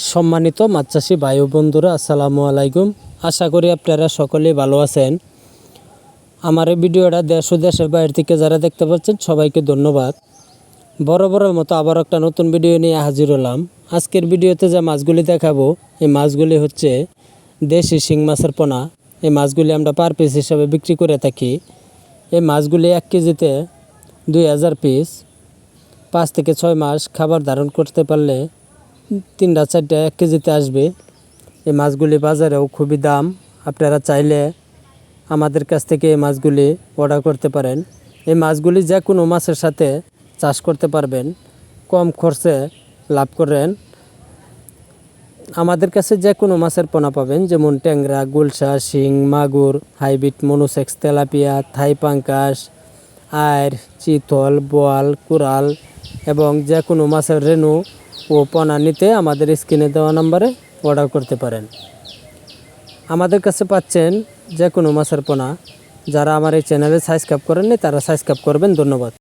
সম্মানিত মাছ চাষি ভাই ও বন্ধুরা, আসসালামু আলাইকুম। আশা করি আপনারা সকলেই ভালো আছেন। আমার এই ভিডিওটা দেশ ও দেশের বাইরে থেকে যারা দেখতে পাচ্ছেন সবাইকে ধন্যবাদ। বরাবরের মতো আবার একটা নতুন ভিডিও নিয়ে হাজির হলাম। আজকের ভিডিওতে যে মাছগুলি দেখাবো, এই মাছগুলি হচ্ছে দেশি শিং মাছের পোনা। এই মাছগুলি আমরা পার পিস হিসাবে বিক্রি করে থাকি। এই মাছগুলি 1 কেজিতে 2000 পিস। 5 থেকে 6 মাস খাবার ধারণ করতে পারলে 3-4টা 1 কেজিতে আসবে। এই মাছগুলি বাজারেও খুবই দাম। আপনারা চাইলে আমাদের কাছ থেকে এই মাছগুলি অর্ডার করতে পারেন। এই মাছগুলি যে কোনো মাছের সাথে চাষ করতে পারবেন, কম খরচে লাভ করেন। আমাদের কাছে যে কোনো মাছের পোনা পাবেন, যেমন ট্যাংরা, গুলশা, শিং, মাগুর, হাইব্রিড, মনোসেক্স, তেলাপিয়া, থাই পাঙ্কাশ, আয়ের, চিতল, বোয়াল, কুরাল এবং যে কোনো মাছের রেণু ও পোনা নিতে আমাদের স্ক্রিনে দেওয়া নম্বরে অর্ডার করতে পারেন। আমাদের কাছে পাচ্ছেন যে কোনো মাছের পোনা। যারা আমার এই চ্যানেলে সাবস্ক্রাইব করেননি তারা সাবস্ক্রাইব করবেন। ধন্যবাদ।